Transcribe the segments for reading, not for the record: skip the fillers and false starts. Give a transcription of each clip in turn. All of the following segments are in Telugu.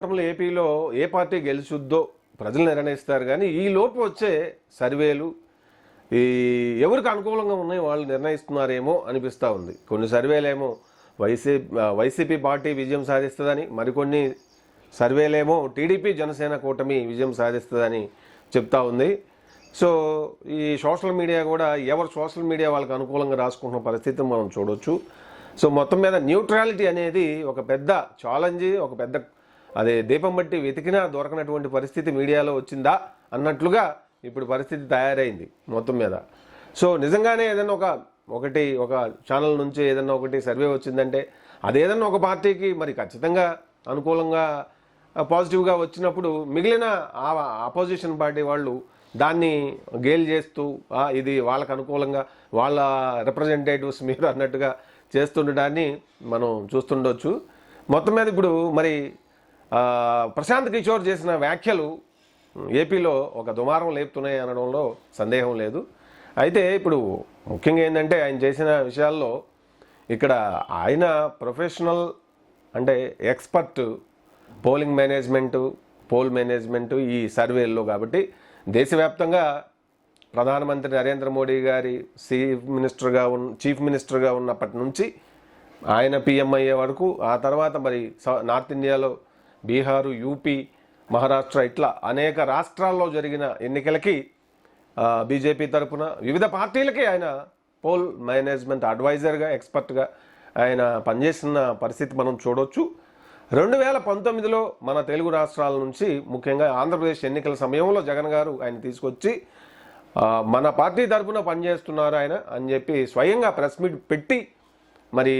ఏపీలో ఏ పార్టీ గెలుచుద్దో ప్రజలు నిర్ణయిస్తారు. కానీ ఈ లోపు వచ్చే సర్వేలు ఈ ఎవరికి అనుకూలంగా ఉన్నాయి వాళ్ళు నిర్ణయిస్తున్నారేమో అనిపిస్తూ ఉంది. కొన్ని సర్వేలేమో వైసీపీ పార్టీ విజయం సాధిస్తుందని, మరికొన్ని సర్వేలేమో టీడీపీ జనసేన కూటమి విజయం సాధిస్తుందని చెప్తా ఉంది. సో ఈ సోషల్ మీడియా కూడా ఎవరు సోషల్ మీడియా వాళ్ళకి అనుకూలంగా రాసుకుంటున్న పరిస్థితిని మనం చూడొచ్చు. సో మొత్తం మీద న్యూట్రాలిటీ అనేది ఒక పెద్ద ఛాలెంజ్, ఒక పెద్ద అదే దీపం బట్టి వెతికినా దొరకనటువంటి పరిస్థితి మీడియాలో వచ్చిందా అన్నట్లుగా ఇప్పుడు పరిస్థితి తయారైంది మొత్తం మీద. సో నిజంగానే ఏదైనా ఒక ఛానల్ నుంచి ఏదైనా ఒకటి సర్వే వచ్చిందంటే అది ఏదన్నా ఒక పార్టీకి మరి ఖచ్చితంగా అనుకూలంగా పాజిటివ్గా వచ్చినప్పుడు మిగిలిన అపోజిషన్ పార్టీ వాళ్ళు దాన్ని గేల్ చేస్తూ ఇది వాళ్ళకు అనుకూలంగా వాళ్ళ రిప్రజెంటేటివ్స్ మీరు అన్నట్టుగా చేస్తుండడాన్ని మనం చూస్తుండొచ్చు. మొత్తం మీద ఇప్పుడు మరి ప్రశాంత్ కిషోర్ చేసిన వ్యాఖ్యలు ఏపీలో ఒక దుమారం లేపుతున్నాయి అనడంలో సందేహం లేదు. అయితే ఇప్పుడు ముఖ్యంగా ఏంటంటే ఆయన చేసిన విషయాల్లో ఇక్కడ ఆయన ప్రొఫెషనల్ అంటే ఎక్స్పర్ట్ పోల్ మేనేజ్మెంటు ఈ సర్వేల్లో కాబట్టి దేశవ్యాప్తంగా ప్రధానమంత్రి నరేంద్ర మోడీ గారి చీఫ్ మినిస్టర్గా ఉన్నప్పటి నుంచి ఆయన పీఎం అయ్యే వరకు, ఆ తర్వాత మరి నార్త్ ఇండియాలో బీహారు, యూపీ, మహారాష్ట్ర ఇట్లా అనేక రాష్ట్రాల్లో జరిగిన ఎన్నికలకి బీజేపీ తరఫున వివిధ పార్టీలకి ఆయన పోల్ మేనేజ్మెంట్ అడ్వైజర్గా ఎక్స్పర్ట్గా ఆయన పనిచేసిన పరిస్థితి మనం చూడవచ్చు. 2019లో మన తెలుగు రాష్ట్రాల నుంచి ముఖ్యంగా ఆంధ్రప్రదేశ్ ఎన్నికల సమయంలో జగన్ గారు ఆయన తీసుకొచ్చి మన పార్టీ తరఫున పనిచేస్తున్నారు ఆయన అని చెప్పి స్వయంగా ప్రెస్ మీట్ పెట్టి మరి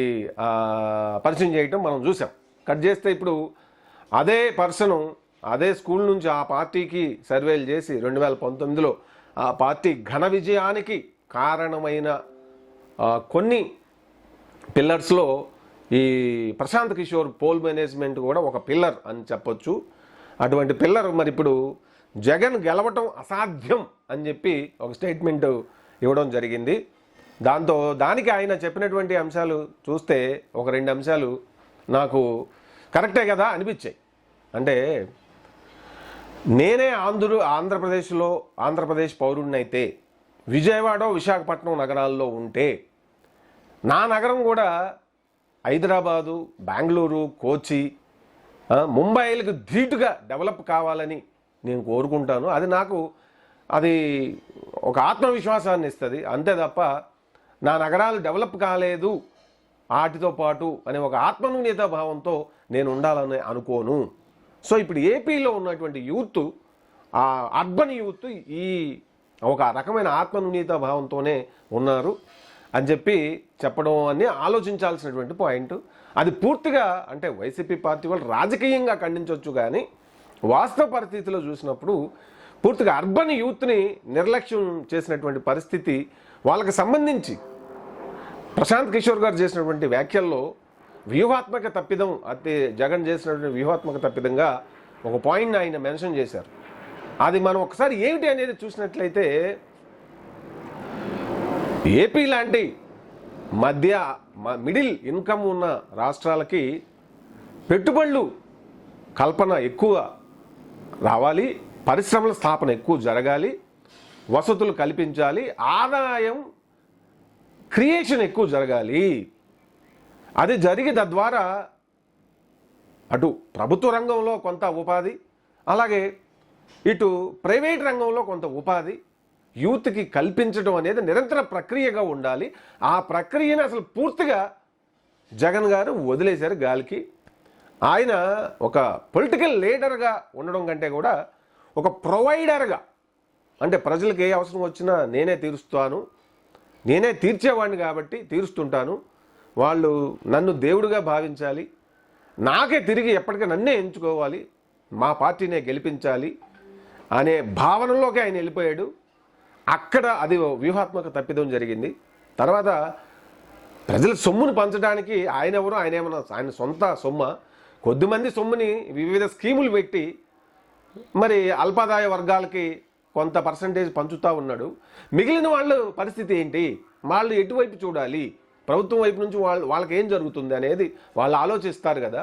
పరిచయం చేయటం మనం చూసాం. కట్ చేస్తే ఇప్పుడు అదే పర్సను అదే స్కూల్ నుంచి ఆ పార్టీకి సర్వేలు చేసి 2019లో ఆ పార్టీ ఘన విజయానికి కారణమైన కొన్ని పిల్లర్స్లో ఈ ప్రశాంత్ కిషోర్ పోల్ మేనేజ్మెంట్ కూడా ఒక పిల్లర్ అని చెప్పొచ్చు. అటువంటి పిల్లర్ మరి ఇప్పుడు జగన్ గెలవటం అసాధ్యం అని చెప్పి ఒక స్టేట్మెంట్ ఇవ్వడం జరిగింది. దానికి ఆయన చెప్పినటువంటి అంశాలు చూస్తే ఒక 2 అంశాలు నాకు కరెక్టే కదా అనిపించాయి. అంటే నేనే ఆంధ్రప్రదేశ్ పౌరుడినైతే విజయవాడ, విశాఖపట్నం నగరాల్లో ఉంటే నా నగరం కూడా హైదరాబాదు, బెంగళూరు, కోచి, ముంబైలకు ధీటుగా డెవలప్ కావాలని నేను కోరుకుంటాను. అది ఒక ఆత్మవిశ్వాసాన్ని ఇస్తుంది. అంతే తప్ప నా నగరాలు డెవలప్ కాలేదు వాటితో పాటు అనే ఒక ఆత్మన్యూన్యతా భావంతో నేను ఉండాలని అనుకోను. సో ఇప్పుడు ఏపీలో ఉన్నటువంటి యూత్, ఆ అర్బన్ యూత్ ఈ ఒక రకమైన ఆత్మన్యూన్యతా భావంతోనే ఉన్నారు అని చెప్పి చెప్పడం అని ఆలోచించాల్సినటువంటి పాయింట్. అది పూర్తిగా అంటే వైసీపీ పార్టీ వాళ్ళు రాజకీయంగా ఖండించవచ్చు, కానీ వాస్తవ పరిస్థితిలో చూసినప్పుడు పూర్తిగా అర్బన్ యూత్ని నిర్లక్ష్యం చేసినటువంటి పరిస్థితి వాళ్ళకి సంబంధించి ప్రశాంత్ కిషోర్ గారు చేసినటువంటి వ్యాఖ్యల్లో వ్యూహాత్మక తప్పిదం, జగన్ చేసినటువంటి వ్యూహాత్మక తప్పిదంగా ఒక పాయింట్ని ఆయన మెన్షన్ చేశారు. అది మనం ఒకసారి ఏమిటి అనేది చూసినట్లయితే ఏపీ లాంటి మిడిల్ ఇన్కమ్ ఉన్న రాష్ట్రాలకి పెట్టుబడులు కల్పన ఎక్కువ రావాలి, పరిశ్రమల స్థాపన ఎక్కువ జరగాలి, వసతులు కల్పించాలి, ఆదాయం క్రియేషన్ ఎక్కువ జరగాలి. అది జరిగి తద్వారా అటు ప్రభుత్వ రంగంలో కొంత ఉపాధి, అలాగే ఇటు ప్రైవేట్ రంగంలో కొంత ఉపాధి యూత్కి కల్పించడం అనేది నిరంతర ప్రక్రియగా ఉండాలి. ఆ ప్రక్రియను అసలు పూర్తిగా జగన్ గారు వదిలేశారు గాలికి. ఆయన ఒక పొలిటికల్ లీడర్గా ఉండడం కంటే కూడా ఒక ప్రొవైడర్గా, అంటే ప్రజలకు ఏ అవసరం వచ్చినా నేనే తీరుస్తాను, నేనే తీర్చేవాడిని కాబట్టి తీరుస్తుంటాను, వాళ్ళు నన్ను దేవుడిగా భావించాలి, నాకే తిరిగి ఎప్పటికీ నన్నే ఎంచుకోవాలి, మా పార్టీనే గెలిపించాలి అనే భావనలోకి ఆయన వెళ్ళిపోయాడు. అక్కడ అది వ్యూహాత్మక తప్పిదం జరిగింది. తర్వాత ప్రజల సొమ్మును పంచడానికి ఆయన సొంత సొమ్మ, కొద్దిమంది సొమ్ముని వివిధ స్కీములు పెట్టి మరి అల్పాదాయ వర్గాలకి కొంత పర్సంటేజ్ పంచుతూ ఉన్నాడు. మిగిలిన వాళ్ళ పరిస్థితి ఏంటి, వాళ్ళు ఎటువైపు చూడాలి, ప్రభుత్వం వైపు నుంచి వాళ్ళకి ఏం జరుగుతుంది అనేది వాళ్ళు ఆలోచిస్తారు కదా.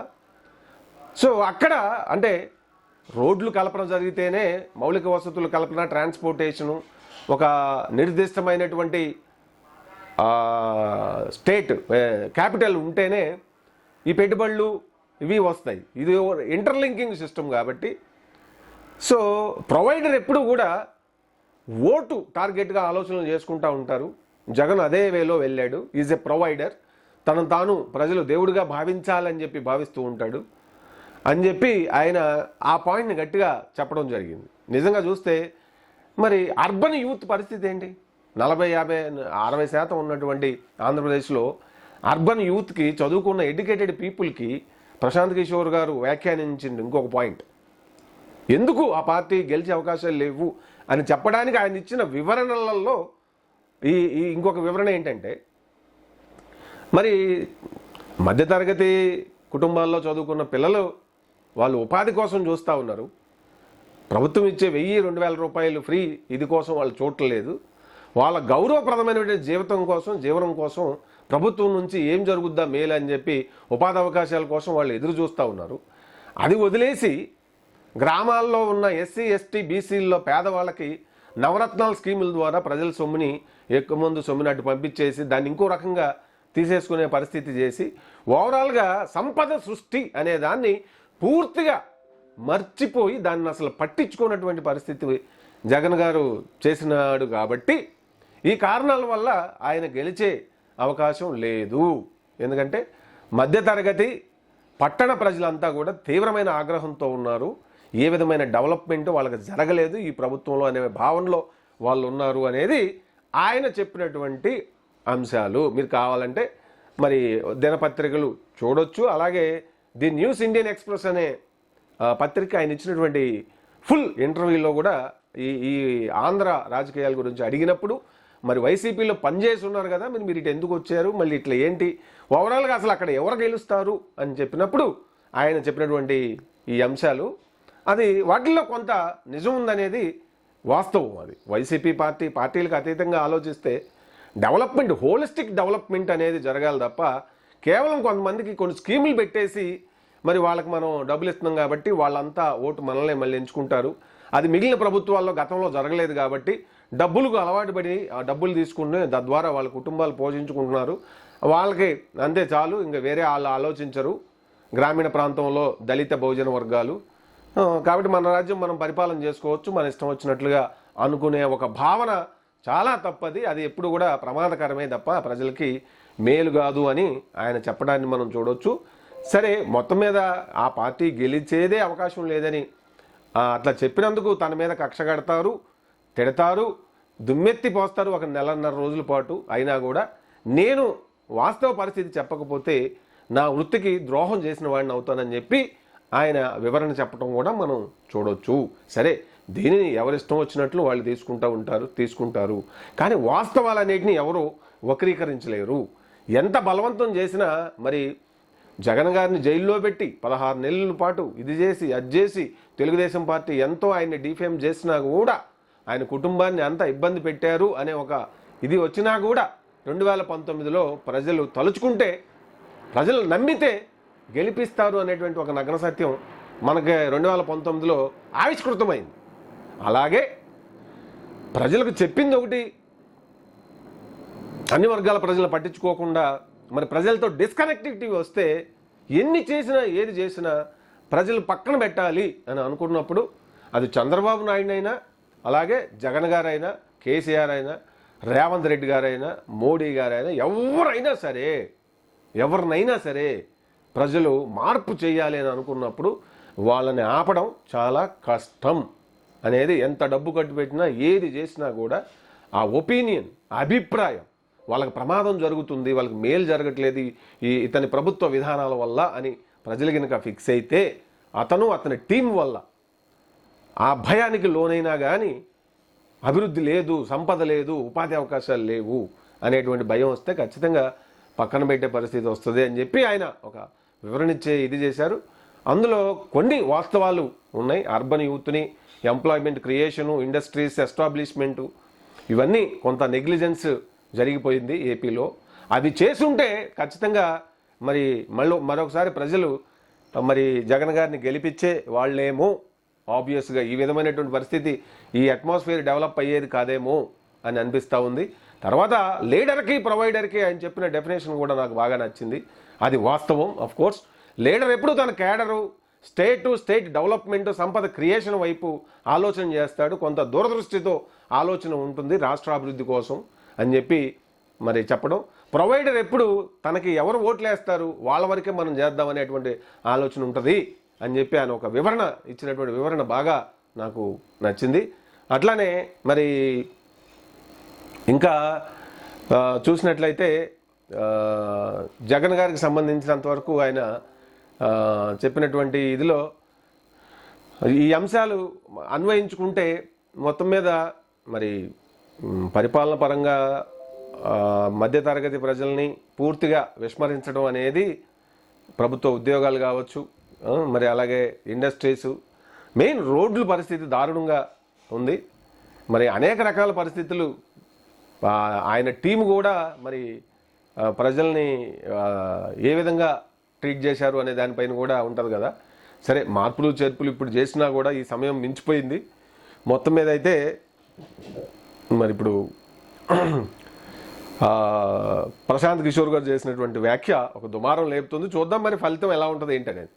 సో అక్కడ అంటే రోడ్లు కల్పన జరిగితేనే మౌలిక వసతుల కల్పన, ట్రాన్స్పోర్టేషను, ఒక నిర్దిష్టమైనటువంటి స్టేట్ క్యాపిటల్ ఉంటేనే ఈ పెట్టుబడులు ఇవి వస్తాయి. ఇది ఇంటర్లింకింగ్ సిస్టమ్ కాబట్టి సో ప్రొవైడర్ ఎప్పుడు కూడా ఓటు టార్గెట్గా ఆలోచనలు చేసుకుంటూ ఉంటారు. జగన్ అదే వేలో వెళ్ళాడు. Is a provider. తనను తాను ప్రజలు దేవుడిగా భావించాలని చెప్పి భావిస్తూ ఉంటాడు అని చెప్పి ఆయన ఆ పాయింట్ని గట్టిగా చెప్పడం జరిగింది. నిజంగా చూస్తే మరి అర్బన్ యూత్ పరిస్థితి ఏంటి? 40, 50, 60% ఉన్నటువంటి ఆంధ్రప్రదేశ్లో అర్బన్ యూత్కి, చదువుకున్న ఎడ్యుకేటెడ్ పీపుల్కి ప్రశాంత్ కిషోర్ గారు వ్యాఖ్యానించింది ఇంకొక పాయింట్. ఎందుకు ఆ పార్టీ గెలిచే అవకాశాలు లేవు అని చెప్పడానికి ఆయన ఇచ్చిన వివరణలలో ఈ ఇంకొక వివరణ ఏంటంటే, మరి మధ్యతరగతి కుటుంబాల్లో చదువుకున్న పిల్లలు వాళ్ళు ఉపాధి కోసం చూస్తూ ఉన్నారు. ప్రభుత్వం ఇచ్చే 1000-2000 రూపాయలు ఫ్రీ ఇది కోసం వాళ్ళు చూడలేదు. వాళ్ళ గౌరవప్రదమైనటువంటి జీవనం కోసం ప్రభుత్వం నుంచి ఏం జరుగుద్దా మేలు అని చెప్పి ఉపాధి అవకాశాల కోసం వాళ్ళు ఎదురు చూస్తూ ఉన్నారు. అది వదిలేసి గ్రామాల్లో ఉన్న ఎస్సీ, ఎస్టీ, బీసీల్లో పేదవాళ్ళకి నవరత్నాల స్కీముల ద్వారా ప్రజల సొమ్ముని ఎక్కువ మంది సొమ్ముని అటు పంపించేసి దాన్ని ఇంకో రకంగా తీసేసుకునే పరిస్థితి చేసి ఓవరాల్గా సంపద సృష్టి అనే దాన్ని పూర్తిగా మర్చిపోయి దాన్ని అసలు పట్టించుకున్నటువంటి పరిస్థితి జగన్ గారు చేసినాడు. కాబట్టి ఈ కారణాల వల్ల ఆయన గెలిచే అవకాశం లేదు. ఎందుకంటే మధ్యతరగతి పట్టణ ప్రజలంతా కూడా తీవ్రమైన ఆగ్రహంతో ఉన్నారు. ఏ విధమైన డెవలప్మెంట్ వాళ్ళకి జరగలేదు ఈ ప్రభుత్వంలో అనే భావనలో వాళ్ళు ఉన్నారు అనేది ఆయన చెప్పినటువంటి అంశాలు. మీరు కావాలంటే మరి దినపత్రికలు చూడొచ్చు. అలాగే ది న్యూస్ ఇండియన్ ఎక్స్ప్రెస్ అనే పత్రిక ఆయన ఇచ్చినటువంటి ఫుల్ ఇంటర్వ్యూలో కూడా ఈ ఆంధ్ర రాజకీయాల గురించి అడిగినప్పుడు మరి వైసీపీలో పనిచేసి ఉన్నారు కదా, మీరు ఇటు ఎందుకు వచ్చారు, మళ్ళీ ఇట్లా ఏంటి, ఓవరాల్గా అసలు అక్కడ ఎవరు గెలుస్తారు అని చెప్పినప్పుడు ఆయన చెప్పినటువంటి ఈ అంశాలు అది వాటిల్లో కొంత నిజం ఉందనేది వాస్తవం. అది వైసీపీ పార్టీలకు అతీతంగా ఆలోచిస్తే డెవలప్మెంట్, హోలిస్టిక్ డెవలప్మెంట్ అనేది జరగాలి తప్ప కేవలం కొంతమందికి కొన్ని స్కీములు పెట్టేసి మరి వాళ్ళకి మనం డబ్బులు ఇస్తున్నాం కాబట్టి వాళ్ళంతా ఓటు మనల్నే మళ్ళీ ఎంచుకుంటారు. అది మిగిలిన ప్రభుత్వాల్లో గతంలో జరగలేదు కాబట్టి డబ్బులకు అలవాటు పడి ఆ డబ్బులు తీసుకుని తద్వారా వాళ్ళ కుటుంబాలు పోషించుకుంటున్నారు. వాళ్ళకి అంతే చాలు, ఇంకా వేరే వాళ్ళు ఆలోచించరు గ్రామీణ ప్రాంతంలో దళిత బహుజన వర్గాలు. కాబట్టి మన రాజ్యం మనం పరిపాలన చేసుకోవచ్చు మన ఇష్టం వచ్చినట్లుగా అనుకునే ఒక భావన చాలా తప్పది. అది ఎప్పుడు కూడా ప్రమాదకరమే తప్ప ప్రజలకి మేలు కాదు అని ఆయన చెప్పడాన్ని మనం చూడవచ్చు. సరే, మొత్తం మీద ఆ పార్టీ గెలిచేదే అవకాశం లేదని అట్లా చెప్పినందుకు తన మీద కక్ష కడతారు, తిడతారు, దుమ్మెత్తి పోస్తారు ఒక 1.5 రోజుల పాటు. అయినా కూడా నేను వాస్తవ పరిస్థితి చెప్పకపోతే నా వృత్తికి ద్రోహం చేసిన వాడిని అవుతానని చెప్పి ఆయన వివరణ చెప్పడం కూడా మనం చూడొచ్చు. సరే, దీనిని ఎవరిష్టం వచ్చినట్లు వాళ్ళు తీసుకుంటారు. కానీ వాస్తవాలన్నిటిని ఎవరు వక్రీకరించలేరు. ఎంత బలవంతం చేసినా మరి జగన్ గారిని జైల్లో పెట్టి 16 నెలల పాటు ఇది చేసి అది చేసి తెలుగుదేశం పార్టీ ఎంతో ఆయన్ని డిఫేమ్ చేసినా కూడా, ఆయన కుటుంబాన్ని అంత ఇబ్బంది పెట్టారు అనే ఒక ఇది వచ్చినా కూడా 2019లో ప్రజలు తలుచుకుంటే, ప్రజలు నమ్మితే గెలిపిస్తారు అనేటువంటి ఒక నగ్న సత్యం మనకి 2019లో ఆవిష్కృతమైంది. అలాగే ప్రజలకు చెప్పింది ఒకటి, అన్ని వర్గాల ప్రజలను పట్టించుకోకుండా మరి ప్రజలతో డిస్కనెక్టివిటీ వస్తే ఎన్ని చేసినా ఏది చేసినా ప్రజలు పక్కన పెట్టాలి అని అనుకున్నప్పుడు అది చంద్రబాబు నాయుడు అయినా, అలాగే జగన్ గారైనా, కేసీఆర్ అయినా, రేవంత్ రెడ్డి గారైనా, మోడీ గారైనా, ఎవరినైనా సరే ప్రజలు మార్పు చేయాలి అని అనుకున్నప్పుడు వాళ్ళని ఆపడం చాలా కష్టం అనేది. ఎంత డబ్బు ఖర్చు పెట్టినా ఏది చేసినా కూడా ఆ ఒపీనియన్, అభిప్రాయం, వాళ్ళకి ప్రమాదం జరుగుతుంది, వాళ్ళకి మేలు జరగట్లేదు ఇతని ప్రభుత్వ విధానాల వల్ల అని ప్రజలు కనుక ఫిక్స్ అయితే అతని టీం వల్ల ఆ భయానికి లోనైనా కానీ అభివృద్ధి లేదు, సంపద లేదు, ఉపాధి అవకాశాలు లేవు అనేటువంటి భయం వస్తే ఖచ్చితంగా పక్కన పెట్టే పరిస్థితి వస్తుంది అని చెప్పి ఆయన ఒక వివరణ ఇచ్చే ఇది చేశారు. అందులో కొన్ని వాస్తవాలు ఉన్నాయి. అర్బన్ యూత్ని ఎంప్లాయ్మెంట్ క్రియేషను, ఇండస్ట్రీస్ ఎస్టాబ్లిష్మెంటు, ఇవన్నీ కొంత నెగ్లిజెన్స్ జరిగిపోయింది ఏపీలో. అది చేసుంటే ఖచ్చితంగా మరి మరొకసారి ప్రజలు మరి జగన్ గారిని గెలిపించే వాళ్ళేమో ఆబ్వియస్గా ఈ విధమైనటువంటి పరిస్థితి ఈ అట్మాస్ఫియర్ డెవలప్ అయ్యేది కాదేమో అని అనిపిస్తూ ఉంది. తర్వాత లీడర్కి ప్రొవైడర్కి ఆయన చెప్పిన డెఫినేషన్ కూడా నాకు బాగా నచ్చింది. అది వాస్తవం. ఆఫ్ కోర్స్ లీడర్ ఎప్పుడు తన cadre state to state development సంపద క్రియేషన్ వైపు ఆలోచన చేస్తాడు, కొంత దూరదృష్టితో ఆలోచన ఉంటుంది రాష్ట్రాభివృద్ధి కోసం అని చెప్పి మరి చెప్పడం. ప్రొవైడర్ ఎప్పుడు తనకి ఎవరు ఓట్లు వేస్తారు వాళ్ళ వరకే మనం చేద్దాం అనేటువంటి ఆలోచన ఉంటుంది అని చెప్పి ఆయన ఒక వివరణ ఇచ్చినటువంటి వివరణ బాగా నాకు నచ్చింది. అట్లానే మరి ఇంకా చూసినట్లయితే జగన్ గారికి సంబంధించినంతవరకు ఆయన చెప్పినటువంటి ఇదిలో ఈ అంశాలు అన్వయించుకుంటే మొత్తం మీద మరి పరిపాలన పరంగా మధ్యతరగతి ప్రజల్ని పూర్తిగా విస్మరించడం అనేది ప్రభుత్వ ఉద్యోగాలు కావచ్చు, మరి అలాగే ఇండస్ట్రీస్, మెయిన్ రోడ్ల పరిస్థితి దారుణంగా ఉంది. మరి అనేక రకాల పరిస్థితులు ఆయన టీం కూడా మరి ప్రజల్ని ఏ విధంగా ట్రీట్ చేశారు అనే దానిపైన కూడా ఉంటుంది కదా. సరే మార్పులు చేర్పులు ఇప్పుడు చేసినా కూడా ఈ సమయం మించిపోయింది. మొత్తం మీద అయితే మరి ఇప్పుడు ప్రశాంత్ కిషోర్ గారు చేసినటువంటి వ్యాఖ్య ఒక దుమారం లేపుతుంది. చూద్దాం మరి ఫలితం ఎలా ఉంటుంది ఏంటనేది.